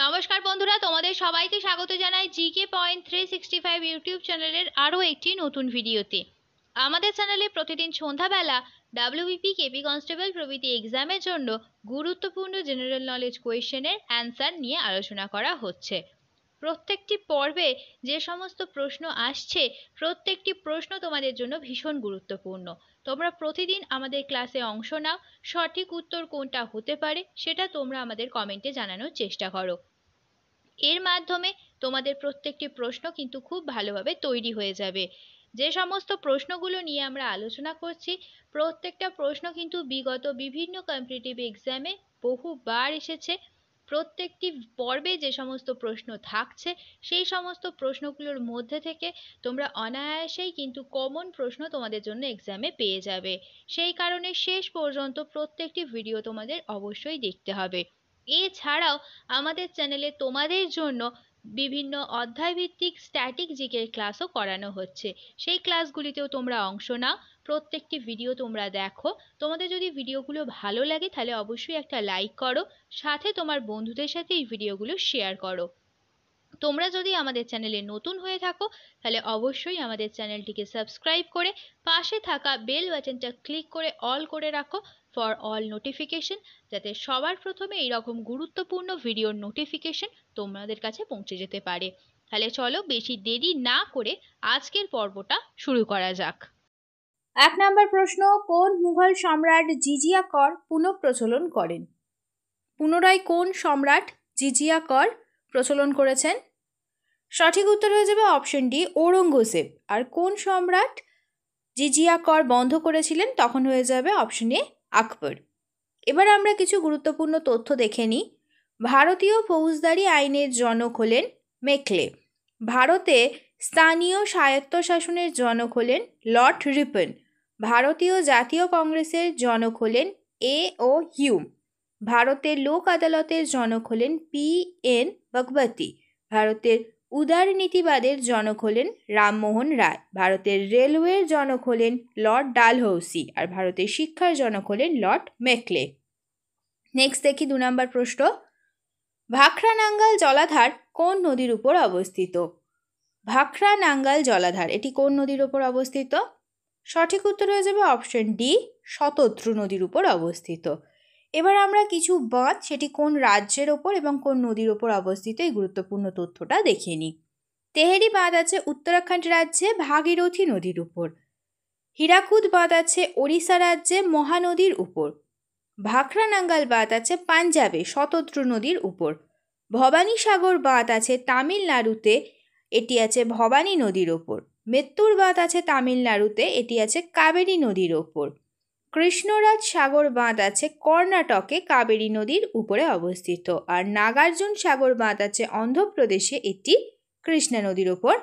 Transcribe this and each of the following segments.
নমস্কার বন্ধুরা, তোমাদের সবাইকে স্বাগত জানাই জিকে পয়েন্ট 365 ইউটিউব চ্যানেলের আরও একটি নতুন ভিডিওতে। আমাদের চ্যানেলে প্রতিদিন সন্ধ্যাবেলা ডাব্লিউবিপি, কেপি কনস্টেবল প্রভৃতি এক্সামের জন্য গুরুত্বপূর্ণ জেনারেল নলেজ কোয়েশ্চেনের অ্যান্সার নিয়ে আলোচনা করা হচ্ছে। প্রত্যেকটি পর্বে যে সমস্ত প্রশ্ন আসছে, প্রত্যেকটি প্রশ্ন তোমাদের জন্য ভীষণ গুরুত্বপূর্ণ। তোমরা প্রতিদিন আমাদের ক্লাসে অংশ নাও, সঠিক উত্তর কোনটা হতে পারে সেটা তোমরা আমাদের কমেন্টে জানানোর চেষ্টা করো। এর মাধ্যমে তোমাদের প্রত্যেকটি প্রশ্ন কিন্তু খুব ভালোভাবে তৈরি হয়ে যাবে। যে সমস্ত প্রশ্নগুলো নিয়ে আমরা আলোচনা করছি, প্রত্যেকটা প্রশ্ন কিন্তু বিগত বিভিন্ন কম্পিটিটিভ এক্সামে বহুবার এসেছে। প্রত্যেকটি পর্বে যে সমস্ত প্রশ্ন থাকছে, সেই সমস্ত প্রশ্নগুলোর মধ্যে থেকে তোমরা অনায়াসেই কিন্তু কমন প্রশ্ন তোমাদের জন্য এক্সামে পেয়ে যাবে। সেই কারণে শেষ পর্যন্ত প্রত্যেকটি ভিডিও তোমাদের অবশ্যই দেখতে হবে। এছাড়াও আমাদের চ্যানেলে তোমাদের জন্য বিভিন্ন অধ্যায়ভিত্তিক স্ট্যাটিক জিকের ক্লাসও করানো হচ্ছে। সেই ক্লাসগুলিতেও তোমরা অংশ নাও, প্রত্যেকটি ভিডিও তোমরা দেখো। তোমাদের যদি ভিডিওগুলো ভালো লাগে তাহলে অবশ্যই একটা লাইক করো, সাথে তোমার বন্ধুদের সাথে এই ভিডিওগুলো শেয়ার করো। তোমরা যদি আমাদের চ্যানেলে নতুন হয়ে থাকো তাহলে অবশ্যই আমাদের চ্যানেলটিকে সাবস্ক্রাইব করে পাশে থাকা বেল বাটনটা ক্লিক করে অল করে রাখো ফর অল নোটিফিকেশন, যাতে সবার প্রথমে এইরকম গুরুত্বপূর্ণ ভিডিওর নোটিফিকেশন তোমাদের কাছে পৌঁছে যেতে পারে। তাহলে চলো বেশি দেরি না করে আজকের পর্বটা শুরু করা যাক। 1 নম্বর প্রশ্ন, কোন মুঘল সম্রাট জিজিয়া কর পুনঃপ্রচলন করেন? পুনরায় কোন সম্রাট জিজিয়া কর প্রচলন করেছেন? সঠিক উত্তর হয়ে যাবে অপশন ডি, ঔরঙ্গজেব। আর কোন সম্রাট জিজিয়া কর বন্ধ করেছিলেন? তখন হয়ে যাবে অপশন এ, আকবর। এবার আমরা কিছু গুরুত্বপূর্ণ তথ্য দেখে নিই। ভারতীয় ফৌজদারি আইনের জনক হলেন মেকলে। ভারতে স্থানীয় স্বায়ত্তশাসনের জনক হলেন লর্ড রিপন। ভারতীয় জাতীয় কংগ্রেসের জনক হলেন এ ও হিউম। ভারতের লোক আদালতের জনক হলেন পি.এন. ভগবতী। ভারতের উদারনীতিবাদের জনক হলেন রামমোহন রায়। ভারতের রেলওয়ের জনক হলেন লর্ড ডালহৌসি। আর ভারতের শিক্ষার জনক হলেন লর্ড মেকলে। নেক্সট দেখি 2 নম্বর প্রশ্ন, ভাখরা নাঙ্গাল জলাধার কোন নদীর উপর অবস্থিত? ভাখরা নাঙ্গাল জলাধার এটি কোন নদীর উপর অবস্থিত? সঠিক উত্তর হয়ে যাবে অপশন ডি, শতদ্রু নদীর উপর অবস্থিত। এবার আমরা কিছু বাঁধ, সেটি কোন রাজ্যের ওপর এবং কোন নদীর ওপর অবস্থিত, এই গুরুত্বপূর্ণ তথ্যটা দেখিয়ে নিই। তেহেরি বাঁধ আছে উত্তরাখণ্ড রাজ্যে ভাগীরথী নদীর উপর। হীরাকুদ বাঁধ আছে ওড়িশা রাজ্যে মহানদীর উপর। ভাখরা নাঙ্গাল বাঁধ আছে পাঞ্জাবে শতদ্রু নদীর উপর। ভবানী সাগর বাঁধ আছে তামিলনাড়ুতে, এটি আছে ভবানী নদীর ওপর। মেত্তুর বাঁধ আছে তামিলনাড়ুতে, এটি আছে কাবেরী নদীর ওপর। কৃষ্ণরাজ সাগর বাঁধ আছে কর্ণাটকে কাবেরী নদীর উপরে অবস্থিত। আর নাগার্জুন সাগর বাঁধ আছে অন্ধ্রপ্রদেশে, এটি কৃষ্ণা নদীর ওপর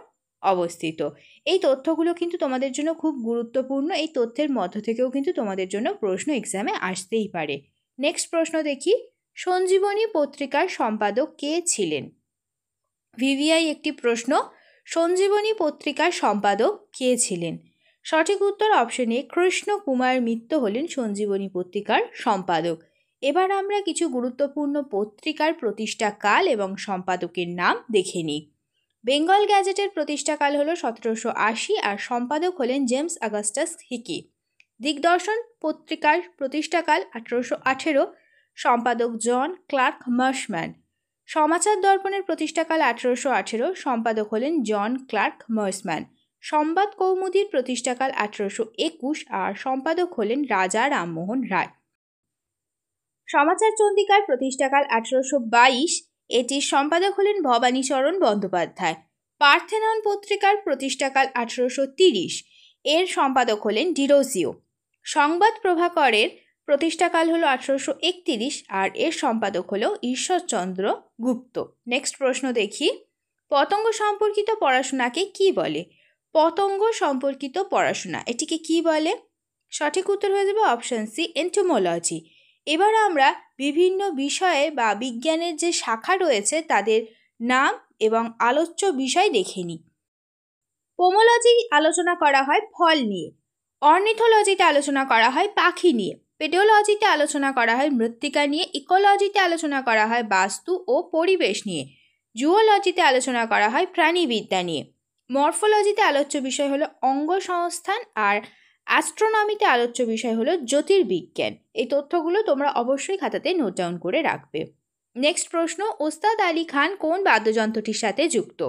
অবস্থিত। এই তথ্যগুলো কিন্তু তোমাদের জন্য খুব গুরুত্বপূর্ণ। এই তথ্যের মধ্য থেকেও কিন্তু তোমাদের জন্য প্রশ্ন এক্সামে আসতেই পারে। নেক্সট প্রশ্ন দেখি, সঞ্জীবনী পত্রিকার সম্পাদক কে ছিলেন? ভিভিআই একটি প্রশ্ন, সঞ্জীবনী পত্রিকার সম্পাদক কে ছিলেন? সঠিক উত্তর অপশন এ, কৃষ্ণ কুমার মিত্র হলেন সঞ্জীবনী পত্রিকার সম্পাদক। এবার আমরা কিছু গুরুত্বপূর্ণ পত্রিকার প্রতিষ্ঠাকাল এবং সম্পাদকের নাম দেখে নিই। বেঙ্গল গ্যাজেটের প্রতিষ্ঠাকাল হলো 1780 আর সম্পাদক হলেন জেমস অগাস্টাস হিকি। দিগদর্শন পত্রিকার প্রতিষ্ঠাকাল 1818, সম্পাদক জন ক্লার্ক মার্শম্যান। সমাচার দর্পণের প্রতিষ্ঠাকাল 1818, সম্পাদক হলেন জন ক্লার্ক মার্শম্যান। সংবাদ কৌমুদীর প্রতিষ্ঠাকাল 1821 আর সম্পাদক হলেন রাজা রামমোহন রায়। সমাচার চন্দিকার প্রতিষ্ঠাকাল 1822, এটির সম্পাদক হলেন ভবানীচরণ বন্দ্যোপাধ্যায়। পার্থেনন পত্রিকার প্রতিষ্ঠাকাল 1830, এর সম্পাদক হলেন ডিরোজিও। সংবাদ প্রভাকরের প্রতিষ্ঠাকাল হলো 1831 আর এর সম্পাদক হলো ঈশ্বরচন্দ্র গুপ্ত। নেক্সট প্রশ্ন দেখি, পতঙ্গ সম্পর্কিত পড়াশোনাকে কি বলে? পতঙ্গ সম্পর্কিত পড়াশোনা এটিকে কি বলে? সঠিক উত্তর হয়ে যাবে অপশন সি, এন্টোমোলজি। এবার আমরা বিভিন্ন বিষয়ে বা বিজ্ঞানের যে শাখা রয়েছে তাদের নাম এবং আলোচ্য বিষয় দেখে নিই। পোমোলজি আলোচনা করা হয় ফল নিয়ে। অর্নিথোলজিতে আলোচনা করা হয় পাখি নিয়ে। পেডিওলজিতে আলোচনা করা হয় মৃত্তিকা নিয়ে, ইকোলজিতে আলোচনা করা হয় বাস্তু ও পরিবেশ নিয়ে, জুওলজিতে আলোচনা করা হয় প্রাণীবিদ্যা নিয়ে, মরফোলজিতে আলোচ্য বিষয় হলো অঙ্গ সংস্থান, আর অ্যাস্ট্রোনমিতে আলোচ্য বিষয় হলো জ্যোতির্বিজ্ঞান। এই তথ্যগুলো তোমরা অবশ্যই খাতাতে নোট ডাউন করে রাখবে। নেক্সট প্রশ্ন, ওস্তাদ আলী খান কোন বাদ্যযন্ত্রটির সাথে যুক্ত?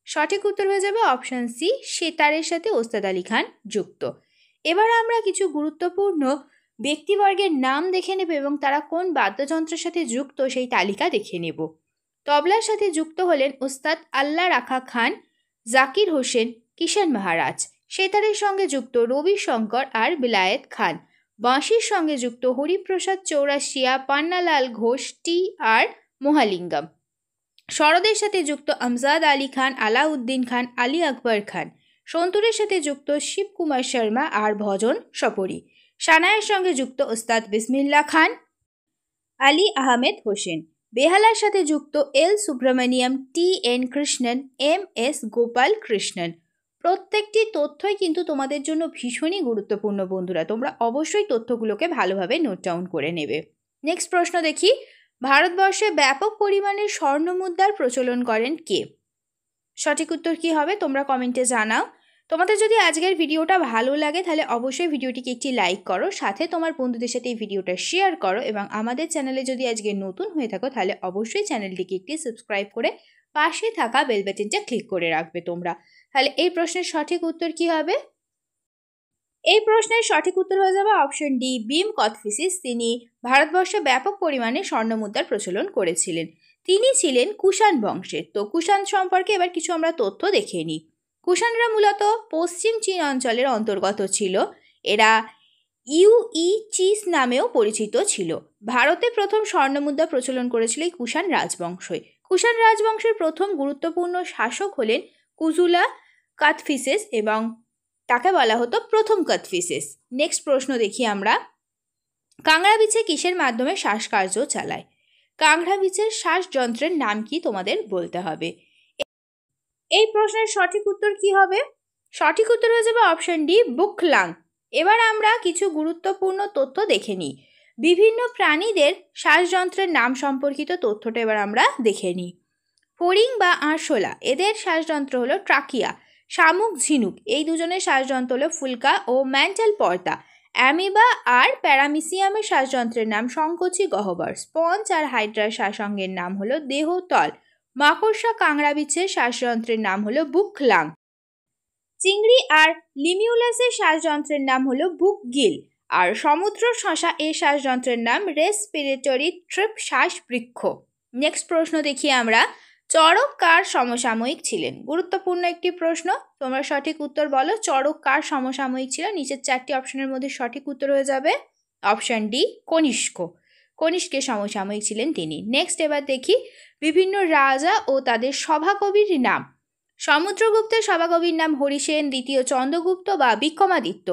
সঠিক উত্তর হয়ে যাবে অপশান সি, সেতারের সাথে ওস্তাদ আলী খান যুক্ত। এবার আমরা কিছু গুরুত্বপূর্ণ ব্যক্তিবর্গের নাম দেখে নেব এবং তারা কোন বাদ্যযন্ত্রের সাথে যুক্ত সেই তালিকা দেখে নেব। তবলার সাথে যুক্ত হলেন ওস্তাদ আল্লাহ রাখা খান, জাকির হোসেন, কিষাণ মহারাজ। সেতারের সঙ্গে যুক্ত রবি শঙ্কর আর বিলায়েত খান। বাঁশির সঙ্গে যুক্ত হরিপ্রসাদ চৌরাশিয়া, পান্নালাল ঘোষ, টি আর মহালিঙ্গম। সরোদের সাথে যুক্ত আমজাদ আলী খান, আলাউদ্দিন খান, আলী আকবর খান। সন্তুরের সাথে যুক্ত শিবকুমার শর্মা আর ভজন সপরি। সানায়ের সঙ্গে যুক্ত ওস্তাদ বিসমিল্লা খান, আলী আহমেদ হোসেন। বেহালার সাথে যুক্ত L Subramaniam, T N Krishnan, M S Gopal Krishnan. প্রত্যেকটি তথ্যই কিন্তু তোমাদের জন্য ভীষণই গুরুত্বপূর্ণ বন্ধুরা, তোমরা অবশ্যই তথ্যগুলোকে ভালোভাবে নোট ডাউন করে নেবে। নেক্সট প্রশ্ন দেখি, ভারতবর্ষে ব্যাপক পরিমাণে স্বর্ণমুদ্রার প্রচলন করেন কে? সঠিক উত্তর কী হবে তোমরা কমেন্টে জানাও। তোমাদের যদি আজকের ভিডিওটা ভালো লাগে তাহলে অবশ্যই ভিডিওটিকে একটি লাইক করো, সাথে তোমার বন্ধুদের সাথে এই ভিডিওটা শেয়ার করো, এবং আমাদের চ্যানেলে যদি আজকে নতুন হয়ে থাকো তাহলে অবশ্যই চ্যানেলটিকে একটি সাবস্ক্রাইব করে পাশে থাকা বেল বাটনটা ক্লিক করে রাখবে তোমরা। তাহলে এই প্রশ্নের সঠিক উত্তর কী হবে? এই প্রশ্নের সঠিক উত্তর হয়ে যাবে অপশন ডি, বিম কথফিসিস। তিনি ভারতবর্ষে ব্যাপক পরিমাণে স্বর্ণমুদ্রার প্রচলন করেছিলেন। তিনি ছিলেন কুষাণ বংশের। তো কুষাণ সম্পর্কে এবার কিছু আমরা তথ্য দেখে নিই। কুষাণরা মূলত পশ্চিম চীন অঞ্চলের অন্তর্গত ছিল। এরা চিস নামেও পরিচিত ছিল। ভারতে প্রথম স্বর্ণমুদ্রা প্রচলন করেছিল এই কুষাণ রাজবংশই। কুষাণ রাজবংশের প্রথম গুরুত্বপূর্ণ শাসক হলেন কুজুলা কথফিসিস এবং তাকে বলা হতো প্রথম কথফিসিস। নেক্সট প্রশ্ন দেখি আমরা, কাংড়া বিছে কিসের মাধ্যমে শ্বাসকার্য চালায়? কাংড়া বিছের শ্বাসযন্ত্রের নাম কি তোমাদের বলতে হবে। এই প্রশ্নের সঠিক উত্তর কি হবে? সঠিক উত্তর হয়ে যাবে অপশন ডি, বুকলাং। এবার আমরা কিছু গুরুত্বপূর্ণ তথ্য দেখে নিই। বিভিন্ন প্রাণীদের শ্বাসযন্ত্রের নাম সম্পর্কিত তথ্যটা এবার আমরা দেখে নিই। ফড়িং বা আরশোলা, এদের শ্বাসযন্ত্র হলো ট্রাকিয়া। শামুক, ঝিনুক, এই দুজনের শ্বাসযন্ত্র হলো ফুলকা ও ম্যান্টাল পর্দা। অ্যামিবা আর প্যারামিসিয়ামের শ্বাসযন্ত্রের নাম সংকোচি গহ্বর। স্পঞ্জ আর হাইড্রার শ্বাসাঙ্গের নাম হলো দেহতল। মাকড়সা কাংড়া বিছের শ্বাসযন্ত্রের নাম হলো বুকলাং। চিংড়ি আর লিমিউলাসের শ্বাসযন্ত্রের নাম হলো বুকগিল। আর সমুদ্র শশা এর শ্বাসযন্ত্রের নাম রেসপিরেটরি ট্রিপ শ্বাসবৃক্ষ। নেক্সট প্রশ্ন দেখি আমরা, চড়ক কার সমসাময়িক ছিলেন? গুরুত্বপূর্ণ একটি প্রশ্ন, তোমরা সঠিক উত্তর বলো। চড়ক কার সমসাময়িক ছিল? নিচের চারটি অপশনের মধ্যে সঠিক উত্তর হয়ে যাবে অপশন ডি, কনিষ্ক। কনিষ্কের সমসাময়িক ছিলেন তিনি। নেক্সট এবার দেখি বিভিন্ন রাজা ও তাদের সভাকবির নাম। সমুদ্রগুপ্তের সভাকবির নাম হরিসেন। দ্বিতীয় চন্দ্রগুপ্ত বা বিক্রমাদিত্য,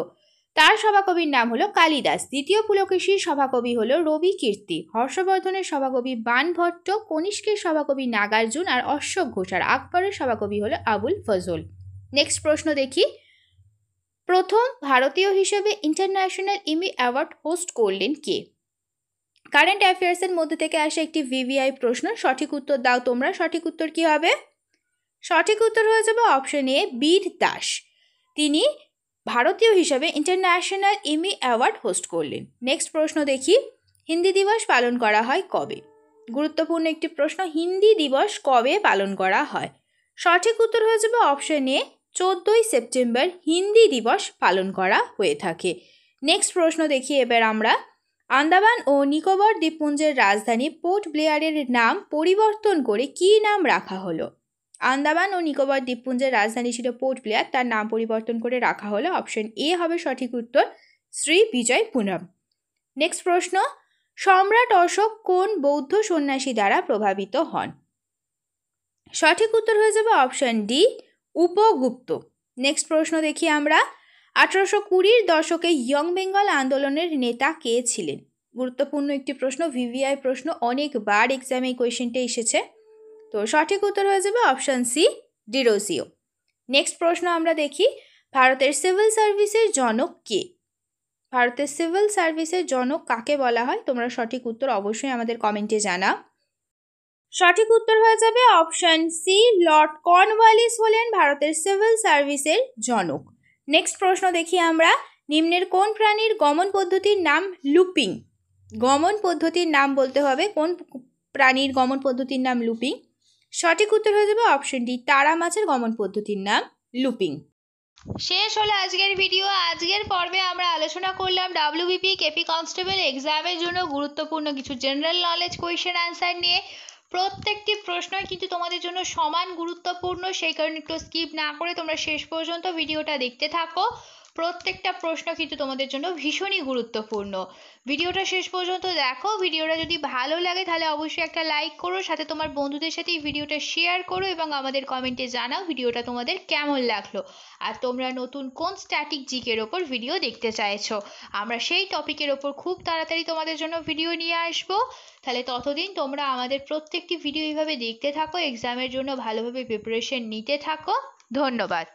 তার সভাকবির নাম হলো কালিদাস। দ্বিতীয় পুলকেশীর সভাকবি হলো রবি কীর্তি। হর্ষবর্ধনের সভাকবি বাণভট্ট। কনিষ্কের সভাকবি নাগার্জুন আর অশোক ঘোষ। আর আকবরের সভাকবি হলো আবুল ফজল। নেক্সট প্রশ্ন দেখি, প্রথম ভারতীয় হিসেবে ইন্টারন্যাশনাল এমি অ্যাওয়ার্ড হোস্ট করলেন কে? কারেন্ট অ্যাফেয়ার্সের মধ্যে থেকে আসে একটি ভিভিআই প্রশ্ন, সঠিক উত্তর দাও তোমরা। সঠিক উত্তর কি হবে? সঠিক উত্তর হয়ে যাবে অপশন এ, বীর দাস। তিনি ভারতীয় হিসাবে ইন্টারন্যাশনাল এমি অ্যাওয়ার্ড হোস্ট করলেন। নেক্সট প্রশ্ন দেখি, হিন্দি দিবস পালন করা হয় কবে? গুরুত্বপূর্ণ একটি প্রশ্ন, হিন্দি দিবস কবে পালন করা হয়? সঠিক উত্তর হয়ে যাবে অপশন এ, 14ই সেপ্টেম্বর হিন্দি দিবস পালন করা হয়ে থাকে। নেক্সট প্রশ্ন দেখি এবার আমরা, আন্দামান ও নিকোবর দ্বীপপুঞ্জের রাজধানী পোর্ট ব্লেয়ারের নাম পরিবর্তন করে কী নাম রাখা হলো? আন্দামান ও নিকোবর দ্বীপপুঞ্জের রাজধানী ছিল পোর্ট ব্লেয়ার, তার নাম পরিবর্তন করে রাখা হলো অপশন এ হবে সঠিক উত্তর, শ্রী বিজয়পুরম। নেক্সট প্রশ্ন, সম্রাট অশোক কোন বৌদ্ধ সন্ন্যাসী দ্বারা প্রভাবিত হন? সঠিক উত্তর হয়ে যাবে অপশন ডি, উপগুপ্ত। নেক্সট প্রশ্ন দেখি আমরা, 1820-র দশকে ইয়ং বেঙ্গল আন্দোলনের নেতা কে ছিলেন? গুরুত্বপূর্ণ একটি প্রশ্ন, ভিভিআই প্রশ্ন, অনেকবার এক্সামে এই কোয়েশ্চেনটা এসেছে। তো সঠিক উত্তর হয়ে যাবে অপশন সি, ডিরোজিও। নেক্সট প্রশ্ন আমরা দেখি, ভারতের সিভিল সার্ভিসের জনক কে? ভারতের সিভিল সার্ভিসের জনক কাকে বলা হয়? তোমরা সঠিক উত্তর অবশ্যই আমাদের কমেন্টে জানাও। সঠিক উত্তর হয়ে যাবে অপশন সি, লর্ড কর্নওয়ালিস হলেন ভারতের সিভিল সার্ভিসের জনক। নেক্সট প্রশ্ন দেখি আমরা, নিম্নের কোন প্রাণীর গমন পদ্ধতির নাম লুপিং? গমন পদ্ধতির নাম বলতে হবে, কোন প্রাণীর গমন পদ্ধতির নাম লুপিং? সঠিক উত্তর হয়ে যাবে অপশন ডি, তারা মাছের গমন পদ্ধতির নাম লুপিং। শেষ হলো আজকের ভিডিও। আজকের পর্বে আমরা আলোচনা করলাম ডাব্লিউবিপি কেপি কনস্টেবল এক্সামের জন্য গুরুত্বপূর্ণ কিছু জেনারেল নলেজ কোয়েশ্চেন অ্যান্সার নিয়ে। প্রত্যেকটি প্রশ্নই কিন্তু তোমাদের জন্য সমান গুরুত্বপূর্ণ, সেই কারণে একটু স্কিপ না করে তোমরা শেষ পর্যন্ত ভিডিওটা দেখতে থাকো। প্রত্যেকটা প্রশ্ন কিন্তু তোমাদের জন্য ভীষণই গুরুত্বপূর্ণ। ভিডিওটা শেষ পর্যন্ত দেখো। ভিডিওটা যদি ভালো লাগে তাহলে অবশ্যই একটা লাইক করো, সাথে তোমার বন্ধুদের সাথে এই ভিডিওটা শেয়ার করো এবং আমাদের কমেন্টে জানাও ভিডিওটা তোমাদের কেমন লাগলো আর তোমরা নতুন কোন স্ট্যাটিক জিকের ওপর ভিডিও দেখতে চাইছো। আমরা সেই টপিকের ওপর খুব তাড়াতাড়ি তোমাদের জন্য ভিডিও নিয়ে আসবো। তাহলে ততদিন তোমরা আমাদের প্রত্যেকটি ভিডিও এইভাবে দেখতে থাকো, এক্সামের জন্য ভালোভাবে প্রিপারেশন নিতে থাকো। ধন্যবাদ।